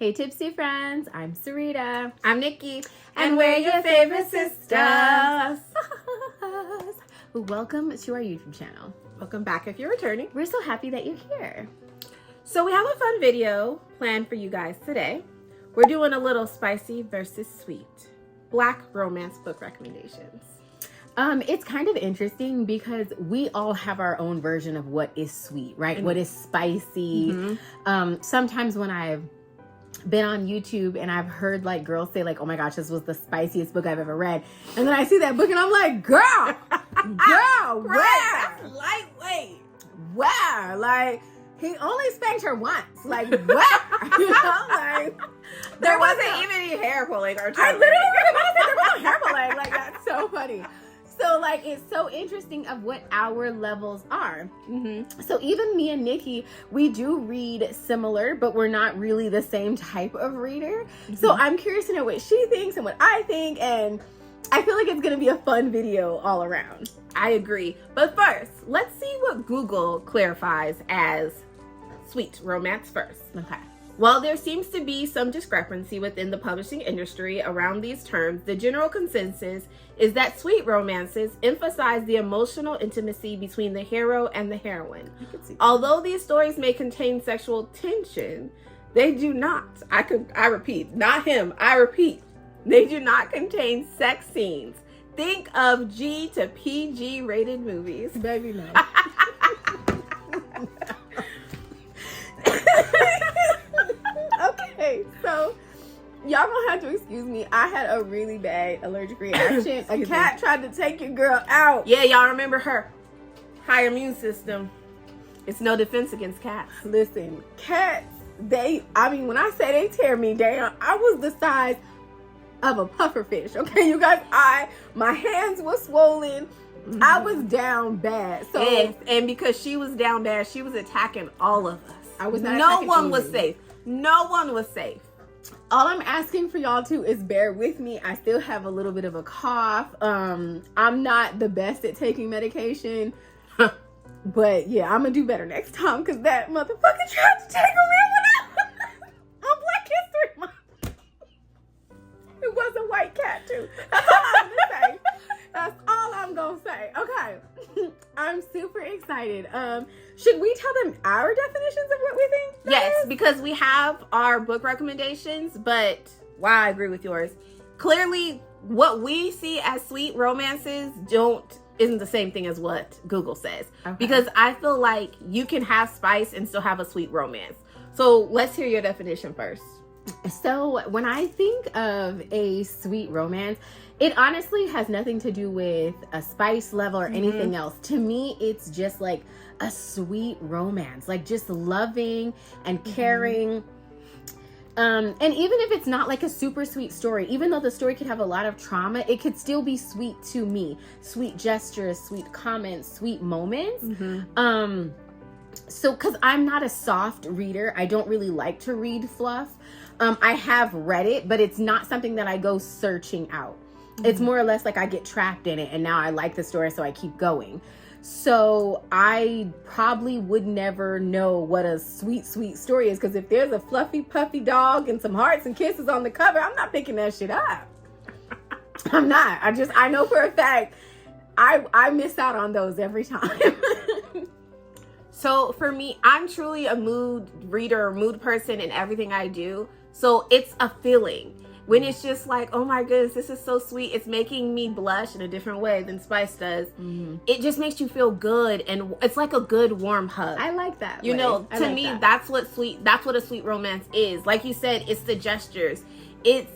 Hey Tipsy Friends, I'm Sarita. I'm Nikki. And we're your favorite sisters. Welcome to our YouTube channel. Welcome back if you're returning. We're so happy that you're here. So we have a fun video planned for you guys today. We're doing a little spicy versus sweet Black romance book recommendations. It's kind of interesting because we all have our own version of what is sweet, right? Mm-hmm. What is spicy. Sometimes when I've been on YouTube and I've heard like girls say like, oh my gosh, this was the spiciest book I've ever read. And then I see that book and I'm like, girl, Right, where? that's lightweight. Where? Like, he only spanked her once. Like, where? You know, like, There wasn't even any hair pulling or I literally was about to say there was no hair pulling. Like, that's so funny. So, like, it's so interesting of what our levels are. So even me and Nikki, we do read similar, but we're not really the same type of reader. So I'm curious to know what she thinks and what I think, and I feel like it's going to be a fun video all around. I agree. But first, let's see what Google clarifies as sweet romance first. Okay. While there seems to be some discrepancy within the publishing industry around these terms, the general consensus is that sweet romances emphasize the emotional intimacy between the hero and the heroine. Although these stories may contain sexual tension, they do not. I repeat, not him. I repeat, they do not contain sex scenes. Think of G to PG rated movies. Baby, no. Okay, so y'all gonna have to excuse me. I had a really bad allergic reaction. A cat tried to take your girl out. Yeah, y'all remember her high immune system. It's no defense against cats. Listen, cats, when I say they tear me down, I was the size of a puffer fish. Okay, you guys, my hands were swollen. I was down bad. So and because she was down bad, she was attacking all of us. I was not. No one was safe. No one was safe. All I'm asking for y'all to is bear with me. I still have a little bit of a cough. I'm not the best at taking medication. But yeah, I'm gonna do better next time because that motherfucker tried to take a real one on Black History Month. It was a white cat too. That's all I'm gonna say. That's all I'm gonna say. Okay. I'm super excited. Should we tell them our definitions of what we think? Yes, because we have our book recommendations, but while I agree with yours, clearly what we see as sweet romances isn't the same thing as what Google says. Okay. Because I feel like you can have spice and still have a sweet romance. So let's hear your definition first. So when I think of a sweet romance, it honestly has nothing to do with a spice level or anything else. To me, it's just like a sweet romance, like just loving and caring. And even if it's not like a super sweet story, even though the story could have a lot of trauma, it could still be sweet to me. Sweet gestures, sweet comments, sweet moments. So, because I'm not a soft reader, I don't really like to read fluff. I have read it, but it's not something that I go searching out. It's more or less like I get trapped in it and now I like the story, so I keep going. So I probably would never know what a sweet, sweet story is, because if there's a fluffy, puffy dog and some hearts and kisses on the cover, I'm not picking that shit up. I'm not. I know for a fact I miss out on those every time. So for me, I'm truly a mood reader, mood person in everything I do. So it's a feeling. When it's just like, oh my goodness, this is so sweet. It's making me blush in a different way than Spice does. It just makes you feel good. And it's like a good warm hug. I like that. You know, to me, that's what a sweet romance is. Like you said, it's the gestures. It's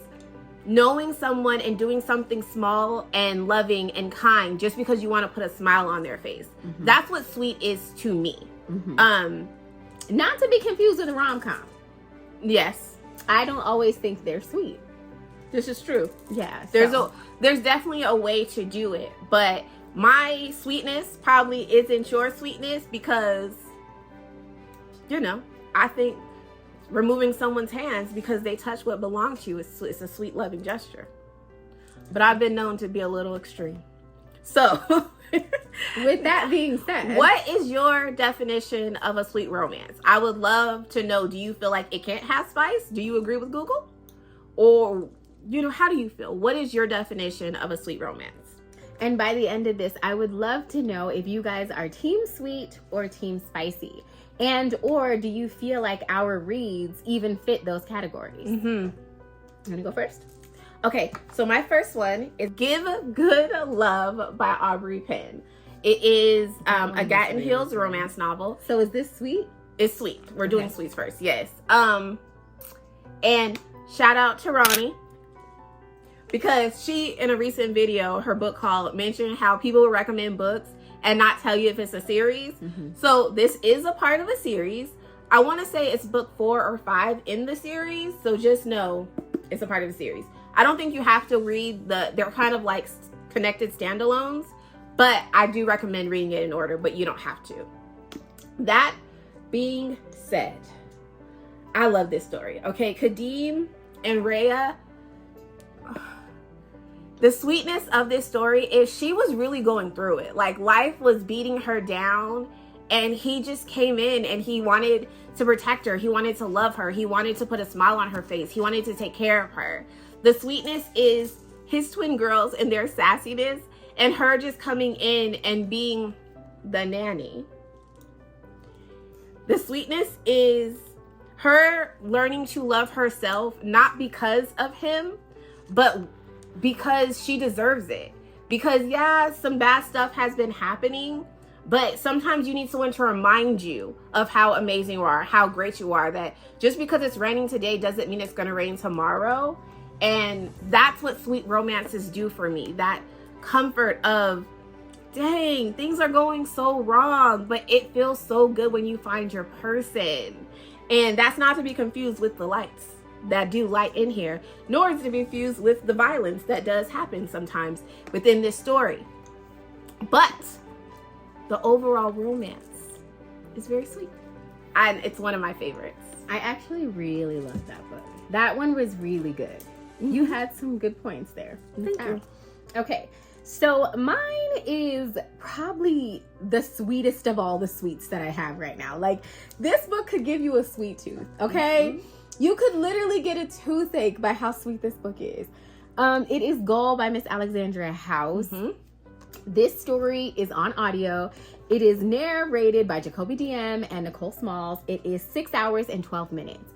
knowing someone and doing something small and loving and kind just because you want to put a smile on their face. That's what sweet is to me. Not to be confused with a rom-com. Yes. I don't always think they're sweet. This is true. Yeah. There's definitely a way to do it, but my sweetness probably isn't your sweetness because, you know, I think removing someone's hands because they touch what belongs to you is a sweet, loving gesture. But I've been known to be a little extreme. So, with that being said, what is your definition of a sweet romance? I would love to know, do you feel like it can't have spice? Do you agree with Google? Or, how do you feel? What is your definition of a sweet romance? And by the end of this, I would love to know if you guys are team sweet or team spicy. And or do you feel like our reads even fit those categories? Mm-hmm. I'm gonna go first. Okay, so my first one is Give Good Love by Aubrey Penn. It is a Gatton Hills romance novel. So is this sweet? It's sweet. We're doing sweets first, yes. And shout out to Ronnie, because she, in a recent video, her book called, mentioned how people will recommend books and not tell you if it's a series. Mm-hmm. So this is a part of a series. I want to say it's book 4 or 5 in the series. So just know it's a part of the series. I don't think you have to read they're kind of like connected standalones, but I do recommend reading it in order, but you don't have to. That being said, I love this story. Okay, Kadeem and Rhea, the sweetness of this story is she was really going through it. Like, life was beating her down, and he just came in and he wanted to protect her. He wanted to love her. He wanted to put a smile on her face. He wanted to take care of her. The sweetness is his twin girls and their sassiness, and her just coming in and being the nanny. The sweetness is her learning to love herself, not because of him, but because she deserves it. Because yeah, some bad stuff has been happening, but sometimes you need someone to remind you of how amazing you are, how great you are, that just because it's raining today doesn't mean it's going to rain tomorrow. And that's what sweet romances do for me. That comfort of, dang, things are going so wrong, but it feels so good when you find your person. And that's not to be confused with the lights that do light in here, nor is it to be confused with the violence that does happen sometimes within this story. But the overall romance is very sweet, and it's one of my favorites. I actually really love that book. That one was really good. You had some good points there. Thank you. Okay, so mine is probably the sweetest of all the sweets that I have right now. Like, this book could give you a sweet tooth, okay? Mm-hmm. You could literally get a toothache by how sweet this book is. It is Goal by Miss Alexandra House. Mm-hmm. This story is on audio. It is narrated by Jacoby DM and Nicole Smalls. It is 6 hours and 12 minutes.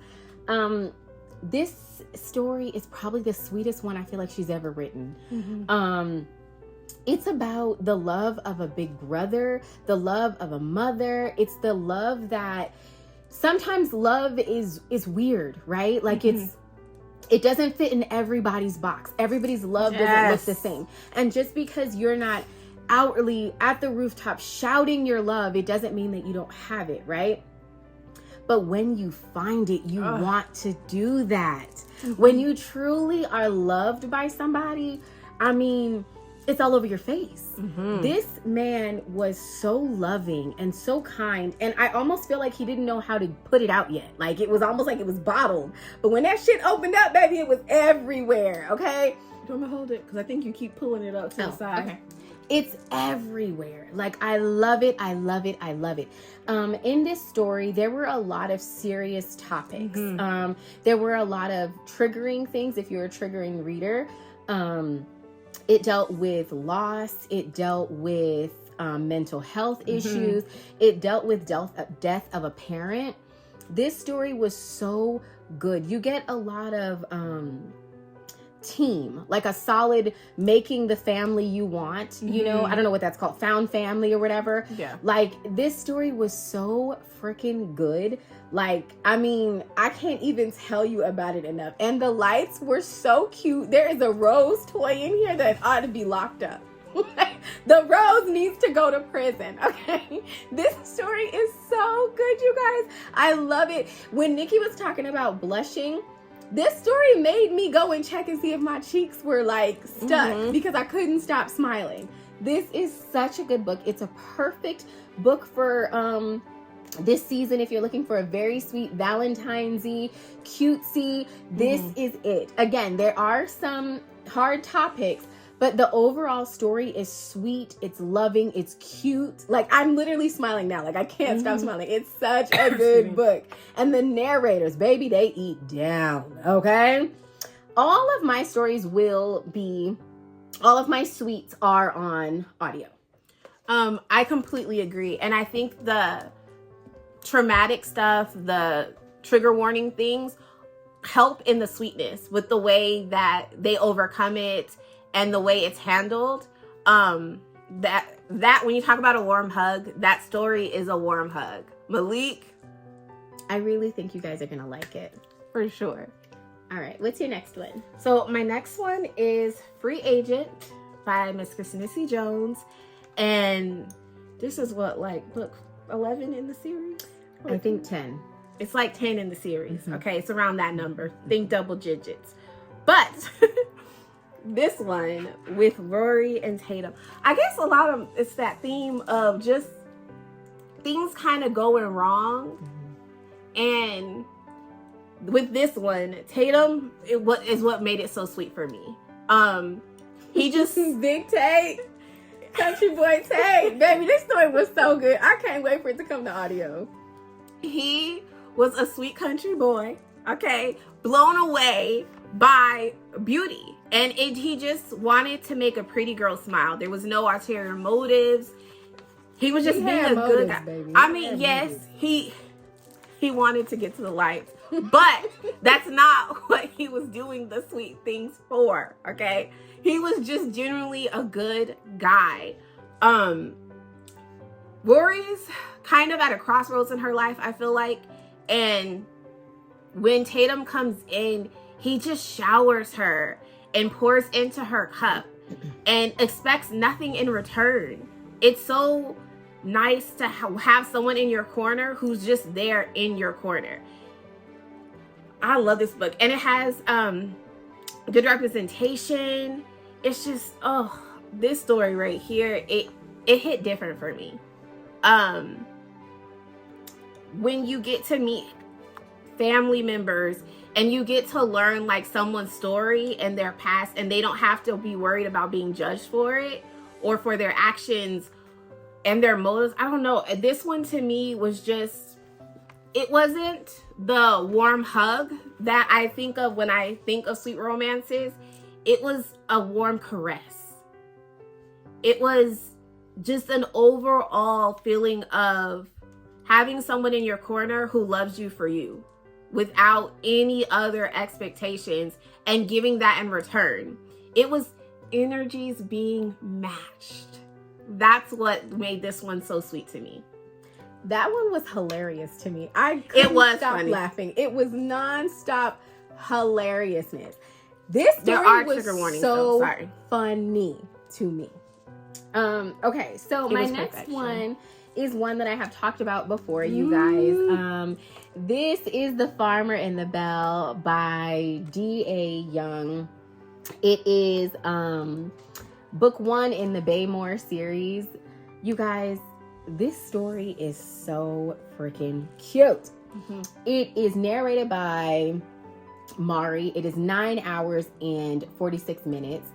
This story is probably the sweetest one I feel like she's ever written. Mm-hmm. It's about the love of a big brother, the love of a mother. It's the love that sometimes love is weird, right? Like, mm-hmm. It doesn't fit in everybody's box. Everybody's love doesn't look the same. And just because you're not outwardly at the rooftop shouting your love, it doesn't mean that you don't have it, right? But when you find it, you want to do that. Mm-hmm. When you truly are loved by somebody, I mean, it's all over your face. Mm-hmm. This man was so loving and so kind, and I almost feel like he didn't know how to put it out yet. Like, it was almost like it was bottled. But when that shit opened up, baby, it was everywhere, okay? Do you want me to hold it? Because I think you keep pulling it up to the side. Okay. It's everywhere. Like, I love it. I love it. I love it. In this story, there were a lot of serious topics. Mm-hmm. There were a lot of triggering things if you're a triggering reader. It dealt with loss. It dealt with mental health issues. It dealt with death of a parent. This story was so good. You get a lot of team, like a solid making the family you want, you know, I don't know what that's called, found family or whatever. Yeah. Like, this story was so freaking good. Like, I mean, I can't even tell you about it enough. And the lights were so cute. There is a Rose toy in here that ought to be locked up. The Rose needs to go to prison, okay? This story is so good, you guys. I love it. When Nikki was talking about blushing, this story made me go and check and see if my cheeks were like stuck because I couldn't stop smiling. This is such a good book. It's a perfect book for this season if you're looking for a very sweet Valentine's-y, cutesy. This is it. Again, there are some hard topics, But the overall story is sweet. It's loving. It's cute. Like, I'm literally smiling now. Like, I can't stop smiling. It's such a good book. And the narrators, baby, they eat down. Okay? All of my stories all of my sweets are on audio. I completely agree. And I think the traumatic stuff, the trigger warning things help in the sweetness with the way that they overcome it and the way it's handled. That when you talk about a warm hug, that story is a warm hug. Malik, I really think you guys are going to like it. for sure. All right. What's your next one? So my next one is Free Agent by Miss Christina C. Jones. And this is what, like, book 11 in the series? I think 10. It's like 10 in the series. Mm-hmm. Okay, it's around that number. Think double digits. But this one with Rory and Tatum, I guess a lot of it's that theme of just things kind of going wrong. And with this one, Tatum is what made it so sweet for me. He just Big Tate. Country boy Tate. Baby, this story was so good. I can't wait for it to come to audio. He was a sweet country boy, okay, blown away by beauty. And he just wanted to make a pretty girl smile. There was no ulterior motives. He was just being a good guy. Baby. I mean, yes, he wanted to get to the light, but that's not what he was doing the sweet things for, okay? He was just genuinely a good guy. Rory's kind of at a crossroads in her life, I feel like. And when Tatum comes in, he just showers her and pours into her cup and expects nothing in return. It's so nice to have someone in your corner who's just there in your corner. I love this book. And it has good representation. It's just, this story right here, it hit different for me. When you get to meet family members and you get to learn like someone's story and their past, and they don't have to be worried about being judged for it or for their actions and their motives. I don't know. This one to me was just, it wasn't the warm hug that I think of when I think of sweet romances. It was a warm caress. It was just an overall feeling of having someone in your corner who loves you for you without any other expectations and giving that in return. It was energies being matched. That's what made this one so sweet to me. That one was hilarious to me. I couldn't stop laughing. It was nonstop hilariousness. This story was so funny to me. Okay, so my next one is one that I have talked about before, you guys. This is The Farmer and the Belle by D.A. Young. It is book 1 in the Baymore series. You guys, this story is so freaking cute. It is narrated by Mari. It is 9 hours and 46 minutes.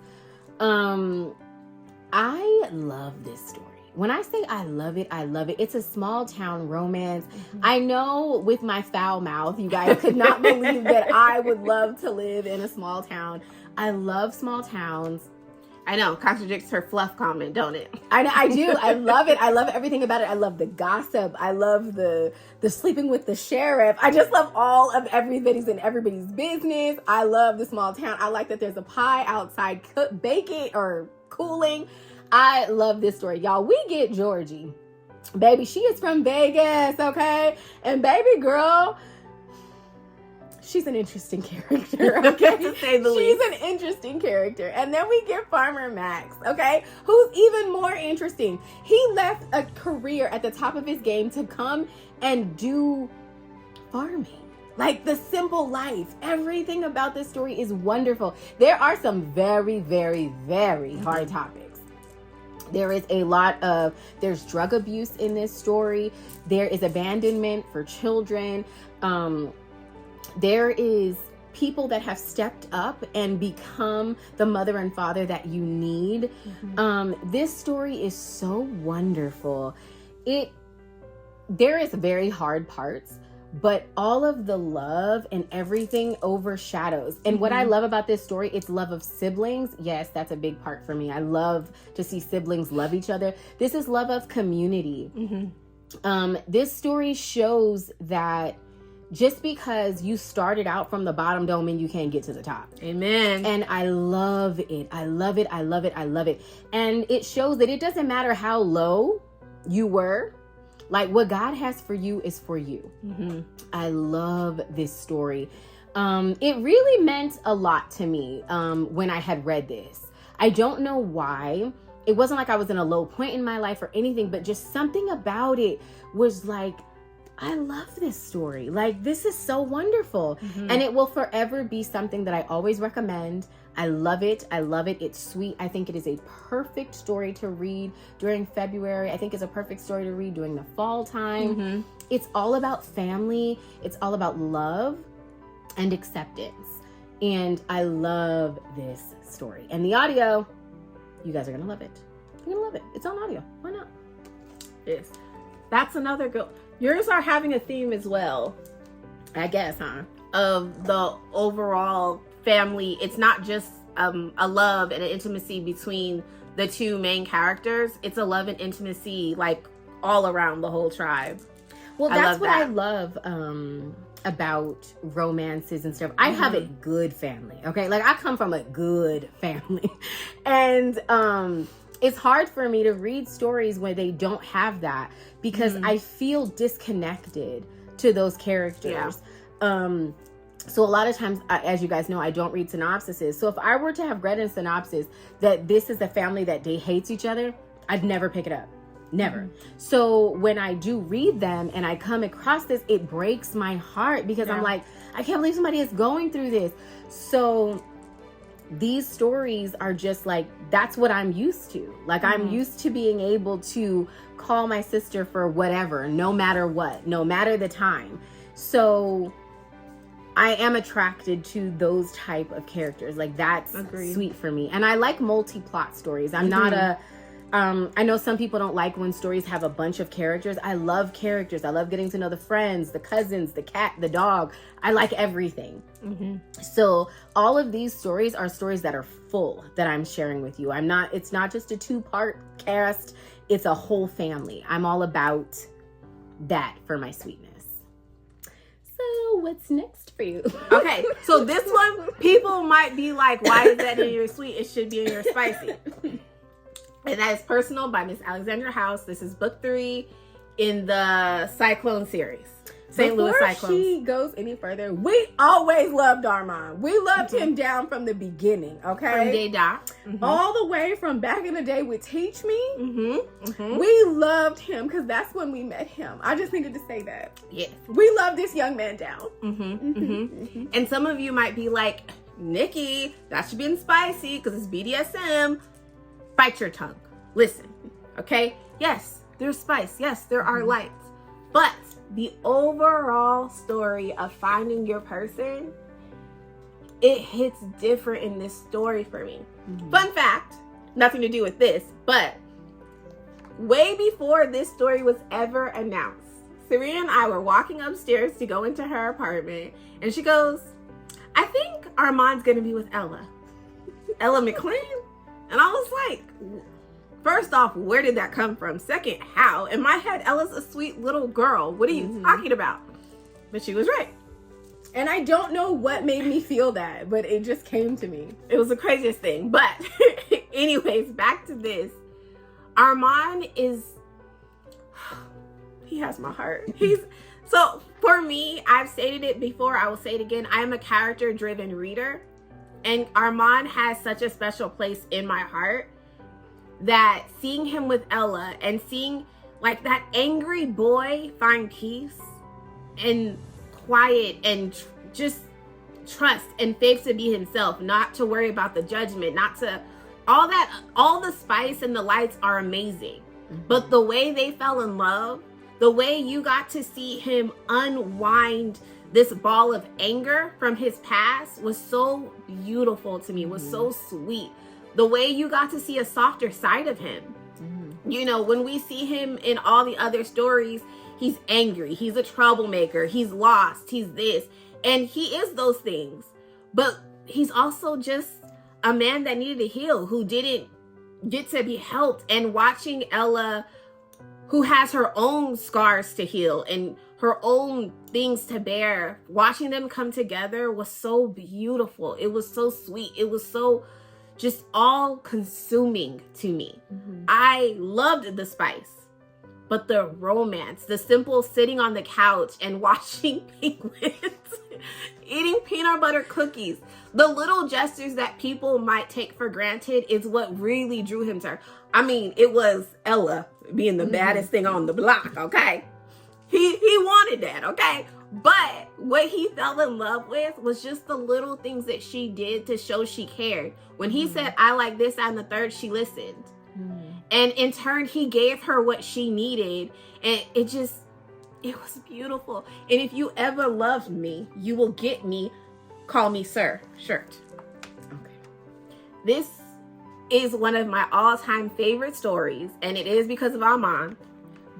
I love this story. When I say I love it, I love it. It's a small town romance. I know with my foul mouth, you guys could not believe that I would love to live in a small town. I love small towns. I know, contradicts her fluff comment, don't it? I do. I love it. I love everything about it. I love the gossip. I love the sleeping with the sheriff. I just love all of everybody's in everybody's business. I love the small town. I like that there's a pie outside baking or cooling. I love this story. Y'all, we get Georgie. Baby, she is from Vegas, okay? And baby girl, she's an interesting character, okay? To say the least. She's an interesting character. And then we get Farmer Max, okay? Who's even more interesting. He left a career at the top of his game to come and do farming. Like the simple life. Everything about this story is wonderful. There are some very, very, very hard topics. There is a lot of, there's drug abuse in this story. There is abandonment for children. There is people that have stepped up and become the mother and father that you need. This story is so wonderful. There is very hard parts, but all of the love and everything overshadows. And what I love about this story, it's love of siblings. Yes, that's a big part for me. I love to see siblings love each other. This is love of community. This story shows that just because you started out from the bottom don't mean you can't get to the top. Amen. And I love it. I love it. I love it. I love it. And it shows that it doesn't matter how low you were. Like, what God has for you is for you. I love this story. It really meant a lot to me when I had read this. I don't know why. It wasn't like I was in a low point in my life or anything, but just something about it was like, I love this story. Like, this is so wonderful. And it will forever be something that I always recommend. I love it. I love it. It's sweet. I think it is a perfect story to read during February. I think it's a perfect story to read during the fall time. It's all about family. It's all about love and acceptance. And I love this story. And the audio, you guys are going to love it. You're going to love it. It's on audio. Why not? Yes. That's another good. Yours are having a theme as well, I guess, huh? of the overall family. It's not just a love and an intimacy between the two main characters. It's a love and intimacy like all around the whole tribe. Well, that's what I love about romances and stuff. I have a good family, okay? Like, I come from a good family. And it's hard for me to read stories where they don't have that because I feel disconnected to those characters. So a lot of times, as you guys know, I don't read synopsises. So if I were to have read in synopsis that this is a family that they hates each other, I'd never pick it up. Never. So when I do read them and I come across this, it breaks my heart because I'm like, I can't believe somebody is going through this. So these stories are just like, that's what I'm used to. Like, I'm used to being able to call my sister for whatever, no matter what, no matter the time. So I am attracted to those type of characters. Like, that's sweet for me. And I like multi-plot stories. I'm not I know some people don't like when stories have a bunch of characters. I love characters. I love getting to know the friends, the cousins, the cat, the dog. I like everything. So all of these stories are stories that are full that I'm sharing with you. It's not just a 2-part cast. It's a whole family. I'm all about that for my sweetness. So what's next for you? Okay, so this one, people might be like, why is that in your sweet? It should be in your spicy. And that is Personal by Miss Alexandra House. This is book 3 in the Cyclone series. St. Louis Cyclones. Before she goes any further, we always loved Armand. We loved him down from the beginning, okay? From day dot. All the way from back in the day with Teach Me. We loved him because that's when we met him. I just needed to say that. Yes. We love this young man down. And some of you might be like, Nikki, that should be in spicy because it's BDSM. Bite your tongue. Listen, okay? Yes, there's spice. Yes, there are lights. But the overall story of finding your person, it hits different in this story for me. Fun fact, nothing to do with this, but way before this story was ever announced, Serena and I were walking upstairs to go into her apartment, and she goes, I think Armand's gonna be with Ella. Ella McLean? And I was like, first off, where did that come from? Second, how? In my head, Ella's a sweet little girl. What are you talking about? But she was right. And I don't know what made me feel that, but it just came to me. It was the craziest thing. But anyways, back to this. Armand he has my heart. So for me, I've stated it before, I will say it again. I am a character-driven reader. And Armand has such a special place in my heart that seeing him with Ella and seeing like that angry boy find peace and quiet and just trust and faith to be himself, not to worry about the judgment, not to all the spice and the lights are amazing. But the way they fell in love, the way you got to see him unwind this ball of anger from his past was so beautiful to me, was so sweet. The way you got to see a softer side of him. You know, when we see him in all the other stories, he's angry, he's a troublemaker, he's lost, he's this, and he is those things. But he's also just a man that needed to heal, who didn't get to be helped. And watching Ella, who has her own scars to heal and her own things to bear, watching them come together was so beautiful. It was so sweet. It was so just all consuming to me. I loved the spice, but the romance, the simple sitting on the couch and watching penguins eating peanut butter cookies, the little gestures that people might take for granted is what really drew him to her. I mean, it was Ella being the baddest thing on the block, okay? He wanted that, okay? But what he fell in love with was just the little things that she did to show she cared. When he said, I like this, and the third, she listened. And in turn, he gave her what she needed. And it was beautiful. And if you ever loved me, you will get me, call me sir, shirt. Okay. This is one of my all-time favorite stories. And it is because of Alman.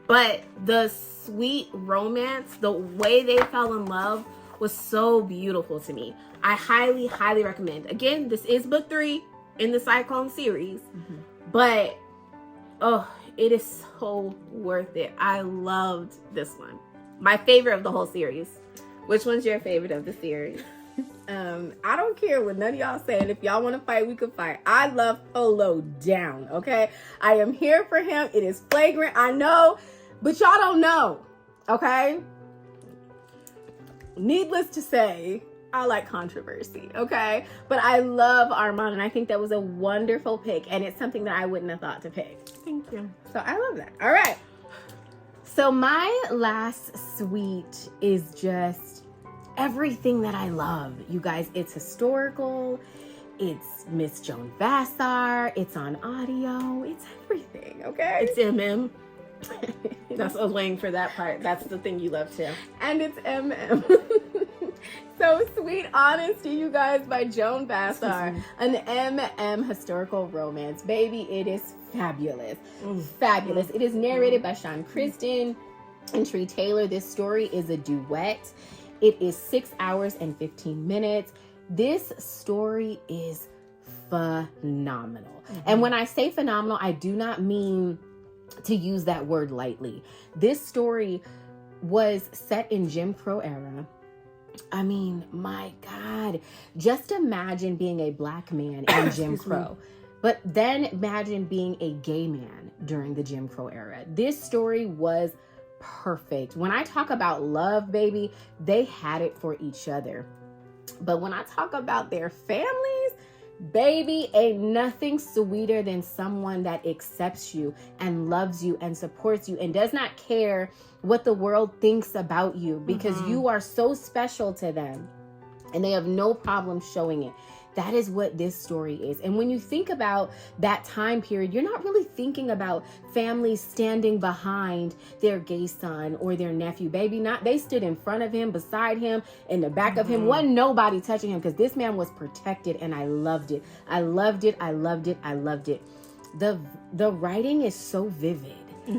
But the sweet romance, the way they fell in love was so beautiful to me. I highly, highly recommend. Again, this is book 3 in the Cyclone series. But, it is so worth it. I loved this one. My favorite of the whole series. Which one's your favorite of the series? I don't care what none of y'all saying. If y'all want to fight, we can fight. I love Polo down, okay? I am here for him. It is flagrant, I know, but y'all don't know, okay? Needless to say, I like controversy, okay? But I love Armand, and I think that was a wonderful pick, and it's something that I wouldn't have thought to pick. Thank you. So I love that. All right. So my last sweet is just everything that I love. You guys, it's historical. It's Miss Joan Vassar. It's on audio. It's everything, okay? It's MM. That's, I was waiting for that part. That's the thing you love too. And it's MM. So Sweet Honesty, you guys, by Joan Vassar. An MM historical romance. Baby, it is fabulous. Fabulous. It is narrated by Sean Kristen and Tree Taylor. This story is a duet. It is 6 hours and 15 minutes. This story is phenomenal. And when I say phenomenal, I do not mean to use that word lightly. This story was set in Jim Crow era. I mean, my God, just imagine being a black man in Jim Crow, but then imagine being a gay man during the Jim Crow era. This story was perfect. When I talk about love, baby, they had it for each other. But when I talk about their families, baby, ain't nothing sweeter than someone that accepts you and loves you and supports you and does not care what the world thinks about you, because you are so special to them and they have no problem showing it. That is what this story is. And when you think about that time period, you're not really thinking about families standing behind their gay son or their nephew. Baby, not they stood in front of him, beside him, in the back of him. Wasn't nobody touching him, because this man was protected, and I loved it. I loved it. I loved it. I loved it. The writing is so vivid.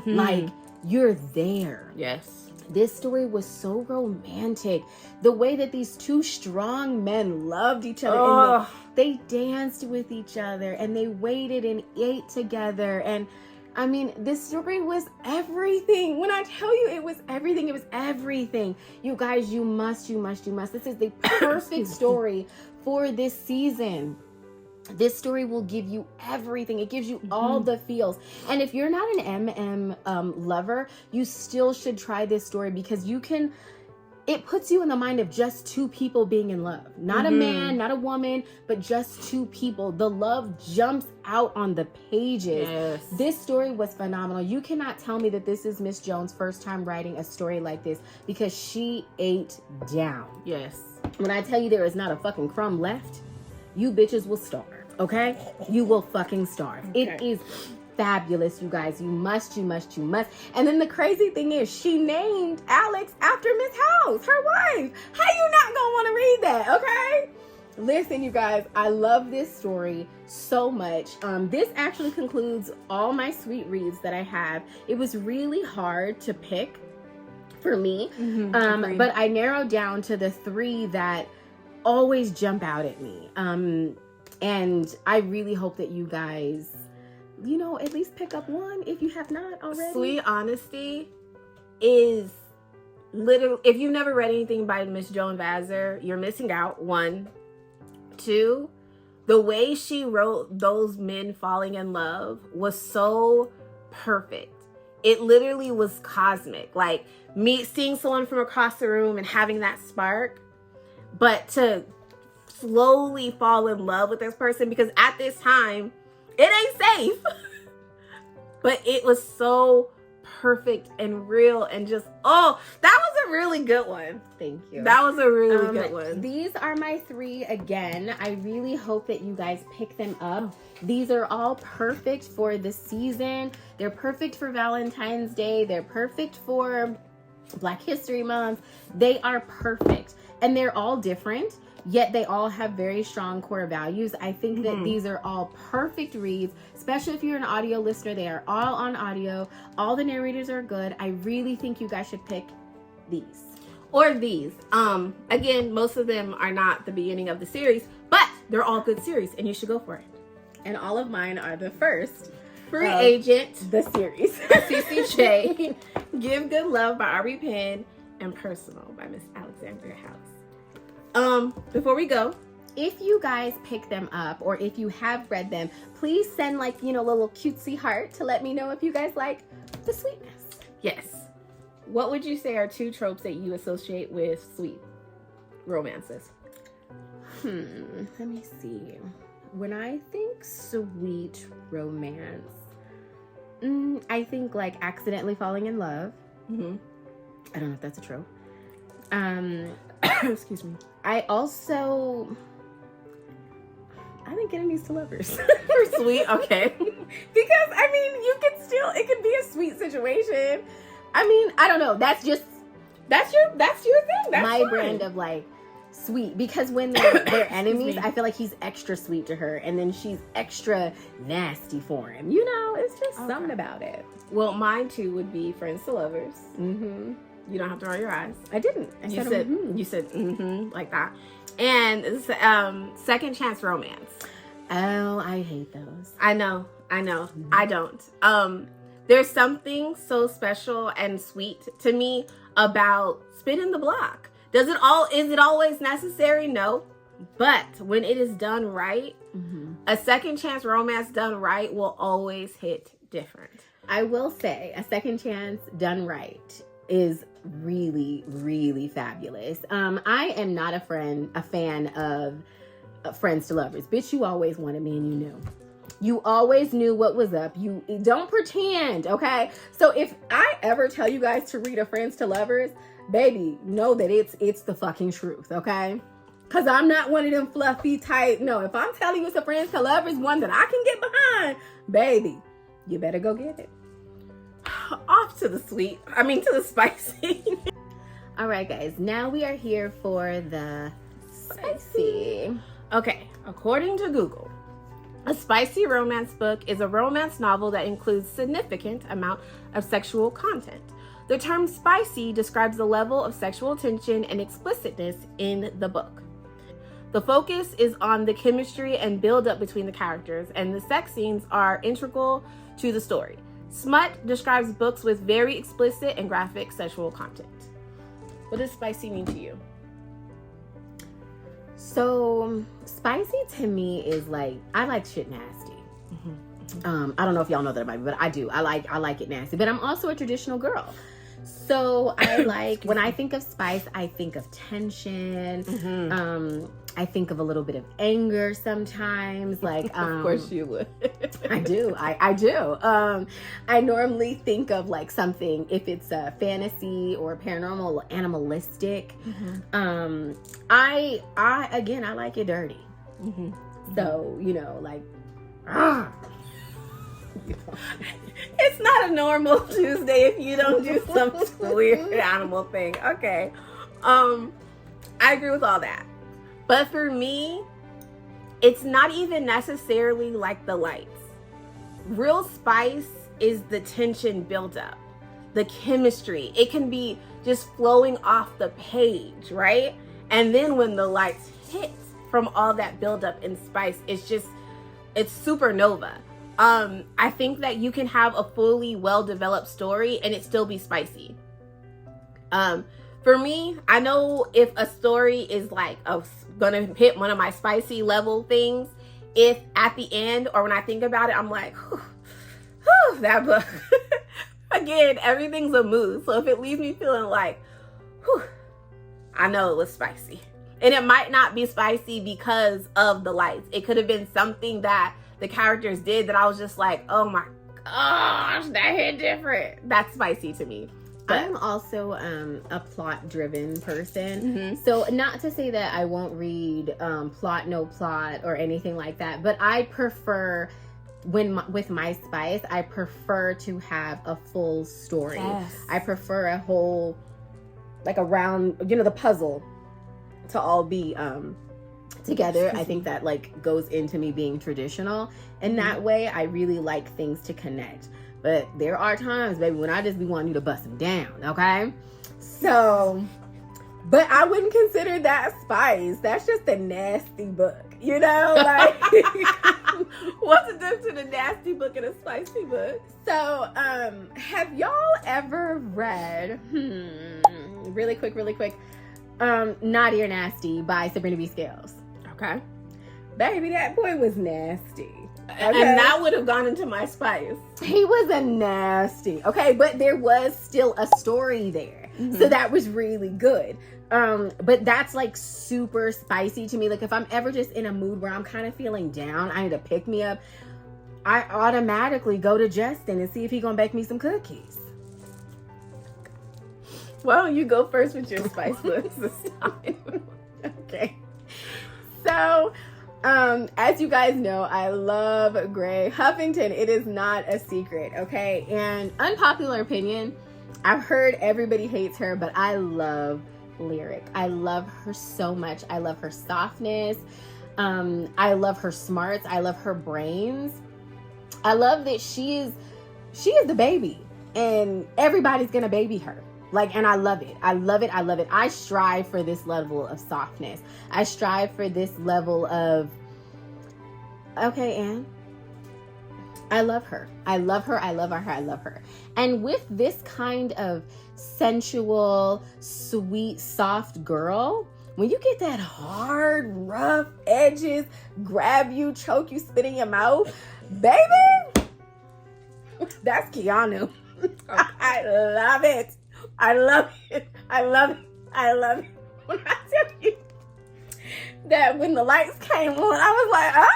Like, you're there. Yes. This story was so romantic. The way that these two strong men loved each other. And they danced with each other, and they waited and ate together. And I mean, this story was everything. When I tell you it was everything, it was everything. You guys, you must. This is the perfect story for this season. This story will give you everything. It gives you all the feels. And if you're not an MM lover, you still should try this story, because it puts you in the mind of just two people being in love. Not a man, not a woman, but just two people. The love jumps out on the pages. Yes. This story was phenomenal. You cannot tell me that this is Miss Jones' first time writing a story like this, because she ate down. Yes. When I tell you there is not a fucking crumb left, you bitches will starve, okay? You will fucking starve. Okay. It is fabulous, you guys. You must. And then the crazy thing is, she named Alex after Miss House, her wife. How you not gonna want to read that, okay? Listen, you guys, I love this story so much. This actually concludes all my sweet reads that I have. It was really hard to pick for me, but I narrowed down to the 3 that always jump out at me. And I really hope that you guys, at least pick up one if you have not already. Sweet Honesty is literally, if you've never read anything by Miss Joan Vassar, you're missing out. 1, 2, the way she wrote those men falling in love was so perfect. It literally was cosmic. Like seeing someone from across the room and having that spark, but to slowly fall in love with this person, because at this time it ain't safe. But it was so perfect and real, and just, that was a really good one. Thank you. That was a really good one. These are my 3 again. I really hope that you guys pick them up. These are all perfect for the season. They're perfect for Valentine's Day. They're perfect for Black History Month. They are perfect. And they're all different, yet they all have very strong core values. I think that these are all perfect reads, especially if you're an audio listener. They are all on audio. All the narrators are good. I really think you guys should pick these. Or these. Again, most of them are not the beginning of the series, but they're all good series, and you should go for it. And all of mine are the first. Free Agent, the series. CCJ, Give Good Love by R.B. Penn, and Personal by Miss Alexandria House. Before we go, if you guys pick them up, or if you have read them, please send little cutesy heart to let me know if you guys like the sweetness. Yes. What would you say are 2 tropes that you associate with sweet romances? Let me see. When I think sweet romance, I think like accidentally falling in love. I don't know if that's a trope. Excuse me. I think enemies to lovers. For sweet, okay. Because it could be a sweet situation. I don't know. That's your thing. That's my fine. brand of sweet, because when they're enemies, I feel like he's extra sweet to her, and then she's extra nasty for him. It's just something about it. Well, mine too would be friends to lovers. You don't have to roll your eyes. I didn't. You said like that. And second chance romance. Oh, I hate those. I know. I don't. There's something so special and sweet to me about spinning the block. Is it always necessary? No. But when it is done right, a second chance romance done right will always hit different. I will say a second chance done right is really, really fabulous. I am not a fan of friends to lovers. Bitch, you always wanted me and you knew. You always knew what was up. You don't pretend, okay? So if I ever tell you guys to read a friends to lovers, baby, know that it's the fucking truth, okay? Because I'm not one of them fluffy type. No, if I'm telling you it's a friends to lovers, one that I can get behind, baby, you better go get it. Off to the sweet. To the spicy. All right, guys. Now we are here for the spicy. Okay, according to Google, a spicy romance book is a romance novel that includes significant amount of sexual content. The term spicy describes the level of sexual tension and explicitness in the book. The focus is on the chemistry and build-up between the characters, and the sex scenes are integral to the story. Smut describes books with very explicit and graphic sexual content. What does spicy mean to you? So, spicy to me is I like shit nasty. I don't know if y'all know that about me, but I do. I like it nasty. But I'm also a traditional girl. So I when I think of spice, I think of tension. I think of a little bit of anger sometimes. Of course you would. I do. I do. I normally think of something, if it's a fantasy or paranormal, animalistic. I like it dirty. So, It's not a normal Tuesday if you don't do some weird animal thing. Okay. I agree with all that. But for me, it's not even necessarily like the lights. Real spice is the tension buildup, the chemistry. It can be just flowing off the page, right? And then when the lights hit from all that buildup and spice, it's supernova. I think that you can have a fully well-developed story and it still be spicy. For me, I know if a story is like gonna hit one of my spicy level things, if at the end or when I think about it, I'm like, whew, that book. Again, everything's a mood. So if it leaves me feeling like, whew, I know it was spicy. And it might not be spicy because of the lights. It could have been something that the characters did that I was just like, oh my gosh, that hit different. That's spicy to me. But I'm also a plot-driven person. Mm-hmm. So not to say that I won't read plot, no plot, or anything like that, but I prefer, with my spice, I prefer to have a full story. Yes. I prefer a whole, like around, the puzzle to all be together. I think that like goes into me being traditional. And that way, I really like things to connect. But there are times, baby, when I just be wanting you to bust them down, okay? So, but I wouldn't consider that spice. That's just a nasty book, like. What's the difference between a nasty book and a spicy book? So, have y'all ever read, really quick, Naughty or Nasty by Sabrina B. Scales? Okay. Baby, that boy was nasty. Okay. And that would have gone into my spice. He was a nasty. Okay, but there was still a story there. Mm-hmm. So that was really good. But that's like super spicy to me. Like if I'm ever just in a mood where I'm kind of feeling down, I need to pick me up, I automatically go to Justin and see if he gonna bake me some cookies. Why don't you go first with your spice books this time? Okay. So, as you guys know, I love Gray Huffington. It is not a secret, okay? And unpopular opinion, I've heard everybody hates her, but I love Lyric. I love her so much. I love her softness. I love her smarts. I love her brains. I love that she is the baby, and everybody's gonna baby her. And I love it. I love it. I love it. I strive for this level of softness. I strive for this level of, okay, Anne, I love her. I love her. I love her. I love her. And with this kind of sensual, sweet, soft girl, when you get that hard, rough edges, grab you, choke you, spit in your mouth, baby, that's Keanu. I love it. I love it. I love it. I love it. When I tell you that when the lights came on, I was like, ah!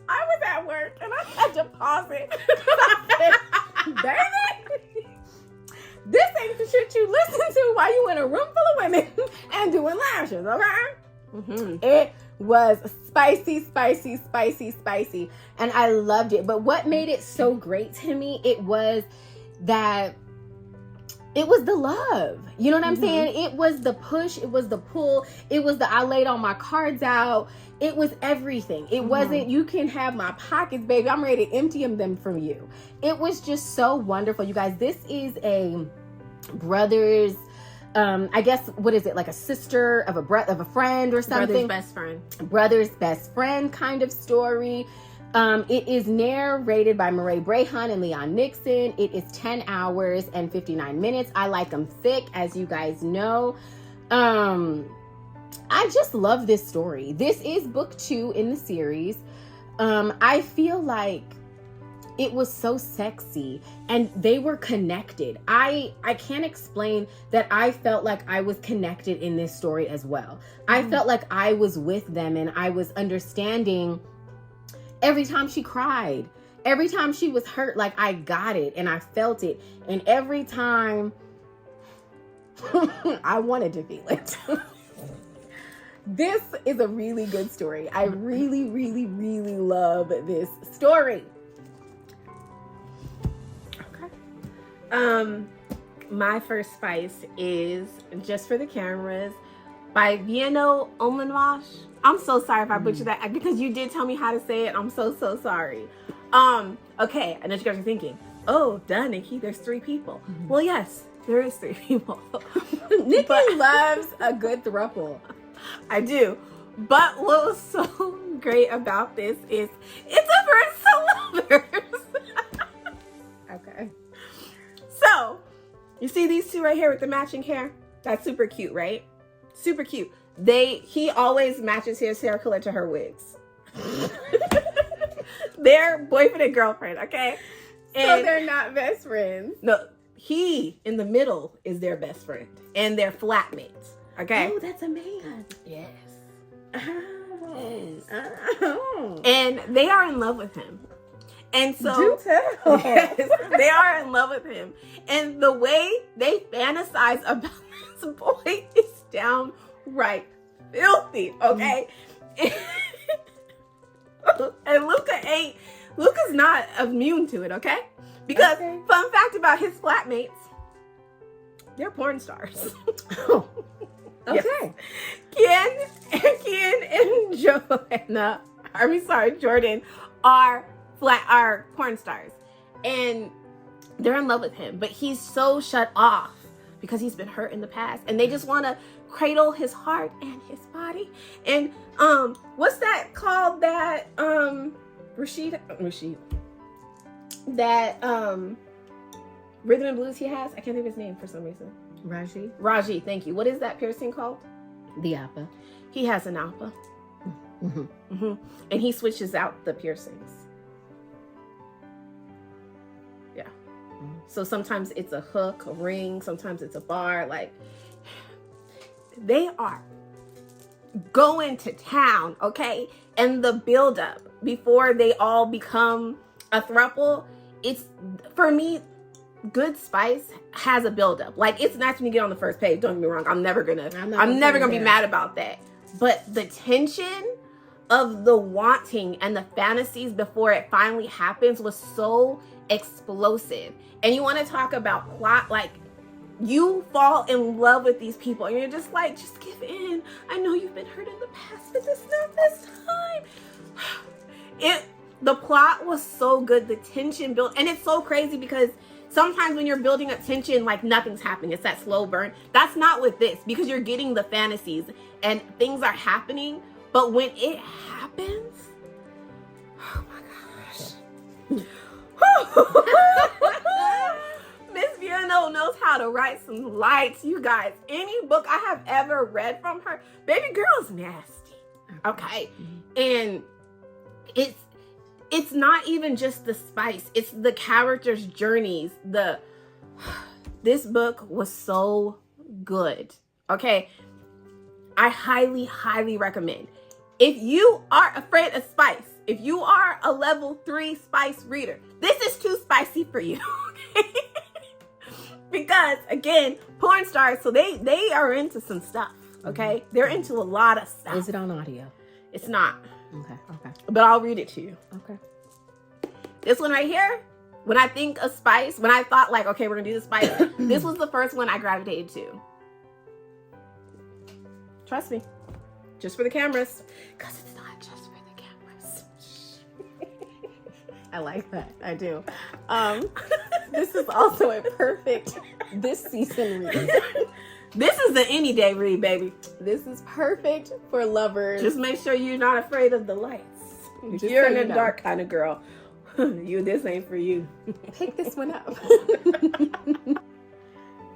I was at work and I had to pause it. I said, baby, this ain't the shit you listen to while you in a room full of women and doing lashes, okay? Mm-hmm. It was spicy, spicy, spicy, spicy. And I loved it. But what made it so great to me, it was that it was the love. You know what I'm saying? It was the push. It was the pull. It was the I laid all my cards out. It was everything. It wasn't, you can have my pockets, baby. I'm ready to empty them from you. It was just so wonderful. You guys, this is a brother's, I guess, what is it, like a sister of a friend or something? Brother's best friend kind of story. It is narrated by Murray Brayhan and Leon Nixon. It is 10 hours and 59 minutes. I like them thick, as you guys know. I just love this story. This is book 2 in the series. I feel like it was so sexy and they were connected. I can't explain that I felt like I was connected in this story as well. I felt like I was with them and I was understanding every time she cried, every time she was hurt, like I got it and I felt it. And every time I wanted to feel it. This is a really good story. I really, really, really love this story. Okay. My first spice is Just for the Cameras by Vieno Omenwash. I'm so sorry if I butchered that because you did tell me how to say it. I'm so sorry. Okay, I know you guys are thinking, oh, duh, Nikki, there's 3 people. Well, yes, there is 3 people. Nikki loves a good throuple. I do. But what was so great about this is it's a verse to lovers. Okay. So, you see these 2 right here with the matching hair? That's super cute, right? Super cute. He always matches his hair color to her wigs. They're boyfriend and girlfriend, okay? And so they're not best friends. No, he in the middle is their best friend. And they're flatmates, okay? Oh, that's a man. Yes. Oh. Yes. Oh. And they are in love with him. And so do tell. Yes, they are in love with him. And the way they fantasize about this boy is downright filthy, okay? And Luca's not immune to it, okay? Because fun fact about his flatmates, they're porn stars. Oh. Okay. Ken and Jordan are porn stars. And they're in love with him, but he's so shut off because he's been hurt in the past. And they just want to cradle his heart and his body. And what's that called that Rashid that rhythm and blues he has? I can't think of his name for some reason. Raji, thank you. What is that piercing called? The appa. He has an appa. And he switches out the piercings. Yeah. So sometimes it's a hook, a ring, sometimes it's a bar. Like, they are going to town, okay? And the buildup before they all become a throuple, it's, for me, good spice has a buildup. Like, it's nice when you get on the first page. Don't get me wrong. I'm never gonna be mad about that. But the tension of the wanting and the fantasies before it finally happens was so explosive. And you want to talk about plot, like, you fall in love with these people and you're just like, just give in. I know you've been hurt in the past, but it's not this time. The plot was so good. The tension built, and it's so crazy because sometimes when you're building up tension, like, nothing's happening. It's that slow burn. That's not with this, because you're getting the fantasies and things are happening. But when it happens, oh my gosh. Miss Viano knows how to write some lights, you guys. Any book I have ever read from her, baby girl is nasty. Okay. And it's not even just the spice, it's the characters' journeys. This book was so good. Okay. I highly, highly recommend. If you are afraid of spice, if you are a level 3 spice reader, this is too spicy for you. Okay? Because again, porn stars, so they are into some stuff. Okay? They're into a lot of stuff. Is it on audio? It's not. Okay. But I'll read it to you. Okay. This one right here, when I think of spice, when I thought like, okay, we're gonna do the spice, this was the first one I gravitated to. Trust me. Just for the cameras. Because it's not just for the cameras. I like that. I do. This is also a perfect this season read. This is the any day read, baby. This is perfect for lovers. Just make sure you're not afraid of the lights. If you're in the dark kind of girl, this ain't for you. Pick this one up.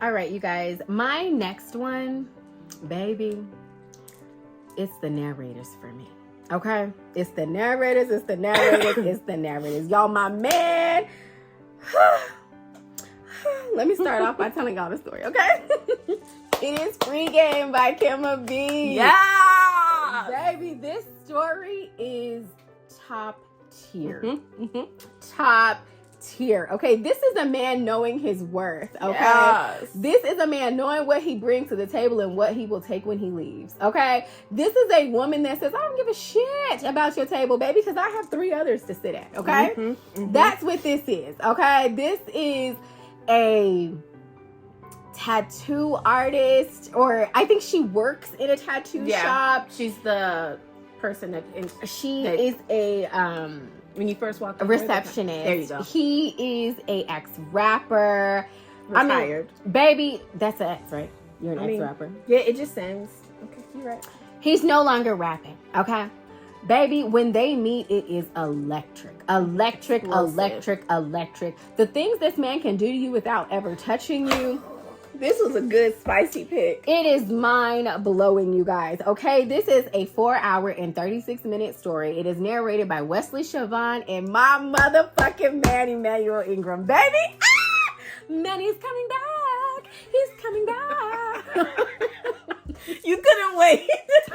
All right, you guys. My next one, baby, it's the narrators for me. Okay? It's the narrators. Y'all, my man. Let me start off by telling y'all the story, okay? It is Free Game by Kimma B. Yeah! Baby, this story is top tier. Top tier. Okay, this is a man knowing his worth. Okay, Yes. this is a man knowing what he brings to the table and what he will take when he leaves. Okay, this is a woman that says, I don't give a shit about your table, baby, because I have 3 others to sit at. Okay, that's what this is. Okay, this is a tattoo artist, or I think she works in a tattoo shop. She's the person that is a when you first walk in, a receptionist. There you go. He is a ex-rapper. Retired. I mean, baby, that's an ex, right? You're an ex-rapper. Yeah, it just sounds okay. You're right. He's no longer rapping. Okay, baby, when they meet, it is electric. The things this man can do to you without ever touching you. This was a good spicy pick. It is mind-blowing, you guys. Okay, this is a 4-hour and 36-minute story. It is narrated by Wesley Siobhan and my motherfucking man, Emmanuel Ingram. Baby, Manny's coming back. He's coming back. You couldn't wait.